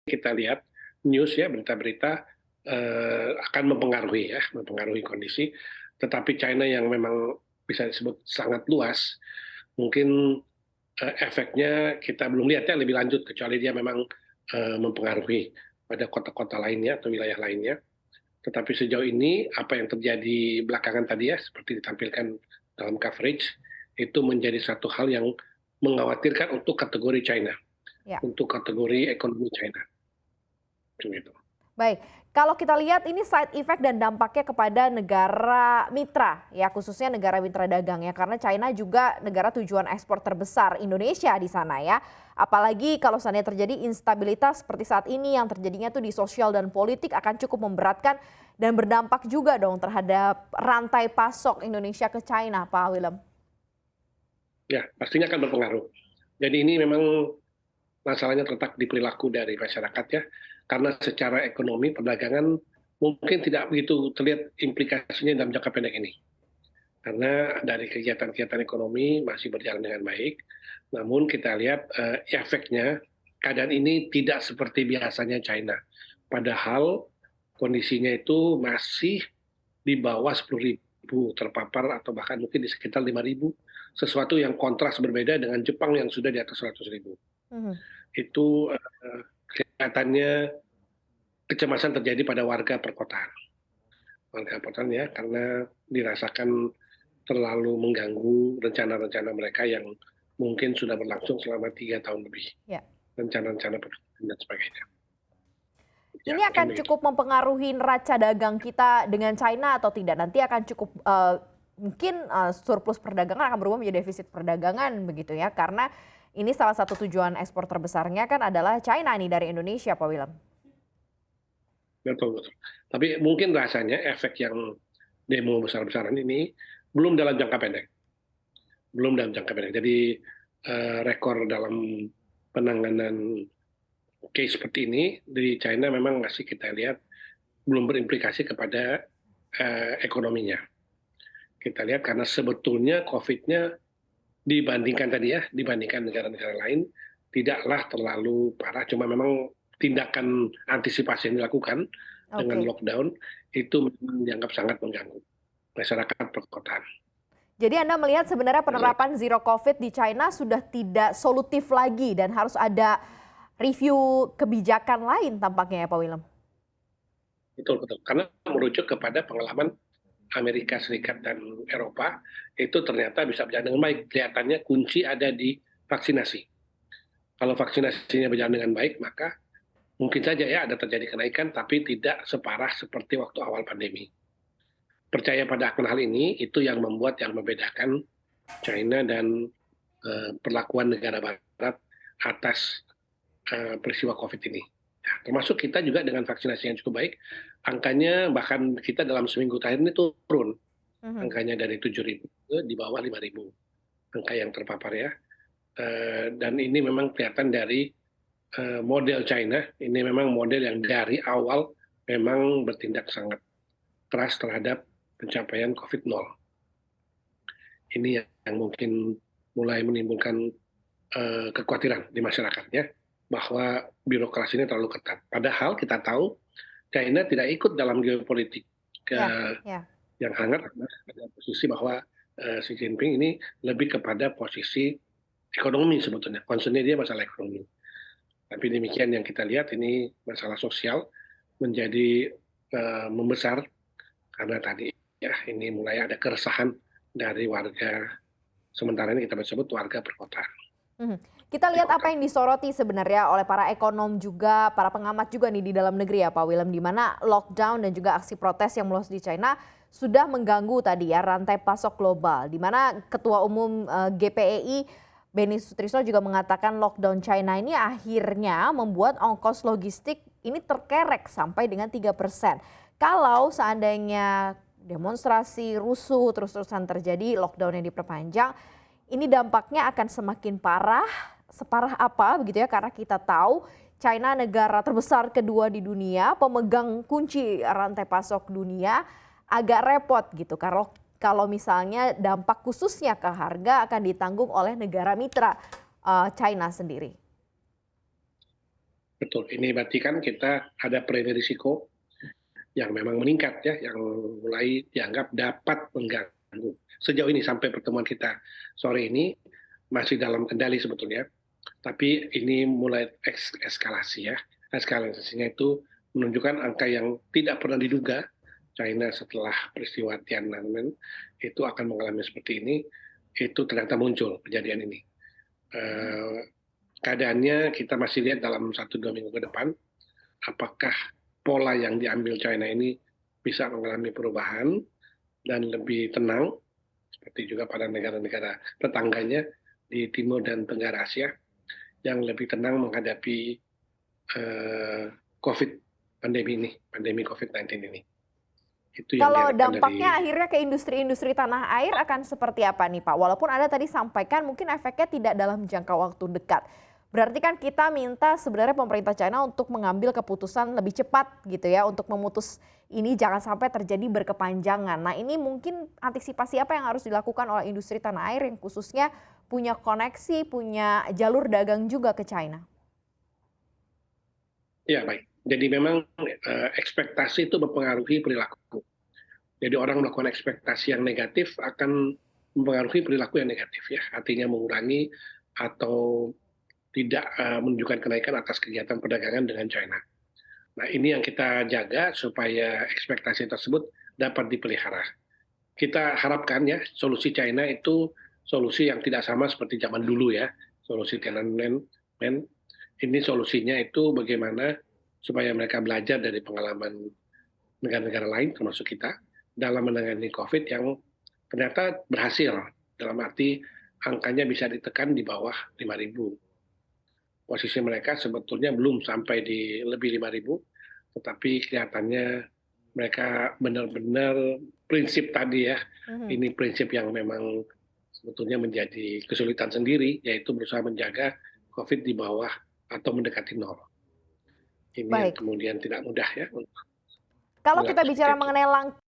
kita lihat news ya, berita-berita akan mempengaruhi kondisi. Tetapi China yang memang bisa disebut sangat luas, mungkin efeknya kita belum lihat ya lebih lanjut, kecuali dia memang mempengaruhi pada kota-kota lainnya atau wilayah lainnya. Tetapi sejauh ini apa yang terjadi belakangan tadi ya, seperti ditampilkan dalam coverage, itu menjadi satu hal yang mengkhawatirkan untuk kategori China, Ya, untuk kategori ekonomi China. Gitu. baik. Kalau kita lihat ini side effect dan dampaknya kepada negara mitra, ya khususnya negara mitra dagang ya, karena China juga negara tujuan ekspor terbesar Indonesia di sana ya. Apalagi kalau seandainya terjadi instabilitas seperti saat ini yang terjadinya tuh di sosial dan politik akan cukup memberatkan dan berdampak juga dong terhadap rantai pasok Indonesia ke China, Pak Willem. Ya, pastinya akan berpengaruh. Jadi ini memang masalahnya terletak di perilaku dari masyarakat ya, karena secara ekonomi perdagangan mungkin tidak begitu terlihat implikasinya dalam jangka pendek ini. Karena dari kegiatan-kegiatan ekonomi masih berjalan dengan baik, namun kita lihat efeknya keadaan ini tidak seperti biasanya China. Padahal kondisinya itu masih di bawah 10.000 terpapar atau bahkan mungkin di sekitar 5.000, sesuatu yang kontras berbeda dengan Jepang yang sudah di atas 100.000. Mhm. Itu kelihatannya kecemasan terjadi pada warga perkotaan. Warga perkotaan ya, karena dirasakan terlalu mengganggu rencana-rencana mereka yang mungkin sudah berlangsung selama 3 tahun lebih. Ya. Rencana-rencana perdagangan dan sebagainya. Ya, Ini mungkin akan begitu. cukup mempengaruhi neraca dagang kita dengan China atau tidak? Nanti akan cukup mungkin surplus perdagangan akan berubah menjadi defisit perdagangan begitu ya? Karena ini salah satu tujuan ekspor terbesarnya kan adalah China nih dari Indonesia, Pak Willem. Betul, betul. Tapi mungkin rasanya efek yang demo besar-besaran ini belum dalam jangka pendek. Belum dalam jangka pendek. Jadi rekor dalam penanganan case seperti ini di China memang masih kita lihat belum berimplikasi kepada ekonominya. Kita lihat karena sebetulnya COVID-nya dibandingkan tadi ya, dibandingkan negara-negara lain tidaklah terlalu parah, cuma memang tindakan antisipasi yang dilakukan dengan Oke. lockdown itu dianggap sangat mengganggu masyarakat perkotaan. Jadi Anda melihat sebenarnya penerapan zero COVID di China sudah tidak solutif lagi dan harus ada review kebijakan lain tampaknya ya, Pak Willem. Betul, betul. Karena merujuk kepada pengalaman Amerika Serikat dan Eropa, itu ternyata bisa berjalan dengan baik. Kelihatannya kunci ada di vaksinasi. Kalau vaksinasinya berjalan dengan baik, maka mungkin saja ya ada terjadi kenaikan, tapi tidak separah seperti waktu awal pandemi. Percaya pada akan hal ini, itu yang membedakan China dan perlakuan negara Barat atas peristiwa COVID ini. Ya, termasuk kita juga dengan vaksinasi yang cukup baik, angkanya bahkan kita dalam seminggu terakhir ini turun. Mhm. Angkanya dari 7.000 ke di bawah 5.000 angka yang terpapar ya. Dan ini memang kelihatan dari model China, ini memang model yang dari awal memang bertindak sangat keras terhadap pencapaian COVID-0. Ini yang mungkin mulai menimbulkan kekhawatiran di masyarakatnya bahwa birokrasi ini terlalu ketat. Padahal kita tahu China tidak ikut dalam geopolitik Ya, ya. yang hangat pada posisi bahwa Xi Jinping ini lebih kepada posisi ekonomi sebetulnya. Concernnya dia masalah ekonomi. Tapi demikian yang kita lihat ini masalah sosial menjadi membesar karena tadi ya ini mulai ada keresahan dari warga, sementara ini kita sebut warga perkotaan. Mhm. Kita Di lihat kota. apa yang disoroti sebenarnya oleh para ekonom juga, para pengamat juga nih di dalam negeri ya Pak Willem, di mana lockdown dan juga aksi protes yang meluas di China sudah mengganggu tadi ya rantai pasok global, di mana Ketua Umum GPEI Beni Sutrisno juga mengatakan lockdown China ini akhirnya membuat ongkos logistik ini terkerek sampai dengan 3%. Kalau seandainya demonstrasi rusuh terus-terusan terjadi, lockdown yang diperpanjang, ini dampaknya akan semakin parah, separah apa begitu ya, karena kita tahu China negara terbesar kedua di dunia, pemegang kunci rantai pasok dunia, agak repot gitu. Kalau misalnya dampak khususnya ke harga akan ditanggung oleh negara mitra China sendiri. betul. Ini berarti kan kita ada premi risiko yang memang meningkat ya, yang mulai dianggap dapat mengganggu. Sejauh ini sampai pertemuan kita sore ini masih dalam kendali sebetulnya, tapi ini mulai eskalasi ya. Eskalasinya itu menunjukkan angka yang tidak pernah diduga China setelah peristiwa Tiananmen itu akan mengalami seperti ini, itu ternyata muncul kejadian ini. Keadaannya kita masih lihat dalam 1-2 minggu ke depan, apakah pola yang diambil China ini bisa mengalami perubahan dan lebih tenang, seperti juga pada negara-negara tetangganya di Timur dan Tenggara Asia, yang lebih tenang menghadapi COVID pandemi COVID-19 ini. Itu yang Kalau diharapkan dampaknya dari. akhirnya ke industri-industri tanah air akan seperti apa nih Pak? Walaupun Anda tadi sampaikan mungkin efeknya tidak dalam jangka waktu dekat. Berarti kan kita minta sebenarnya pemerintah China untuk mengambil keputusan lebih cepat gitu ya untuk memutus ini jangan sampai terjadi berkepanjangan. Nah ini mungkin antisipasi apa yang harus dilakukan oleh industri tanah air yang khususnya punya koneksi, punya jalur dagang juga ke China? Ya baik, jadi memang ekspektasi itu mempengaruhi perilaku. Jadi orang melakukan ekspektasi yang negatif akan mempengaruhi perilaku yang negatif ya, artinya mengurangi atau tidak menunjukkan kenaikan atas kegiatan perdagangan dengan China. Nah ini yang kita jaga supaya ekspektasi tersebut dapat dipelihara. Kita harapkan ya solusi China itu solusi yang tidak sama seperti zaman dulu ya, solusi Tiananmen. Ini solusinya itu bagaimana supaya mereka belajar dari pengalaman negara-negara lain termasuk kita dalam menangani COVID yang ternyata berhasil, dalam arti angkanya bisa ditekan di bawah 5.000. Posisi mereka sebetulnya belum sampai di lebih 5.000, tetapi kelihatannya mereka benar-benar prinsip tadi ya, Mhm. ini prinsip yang memang sebetulnya menjadi kesulitan sendiri, yaitu berusaha menjaga COVID di bawah atau mendekati nol. Ini yang Baik, kemudian tidak mudah ya untuk kalau kita berlaku seperti bicara itu. mengenai langkah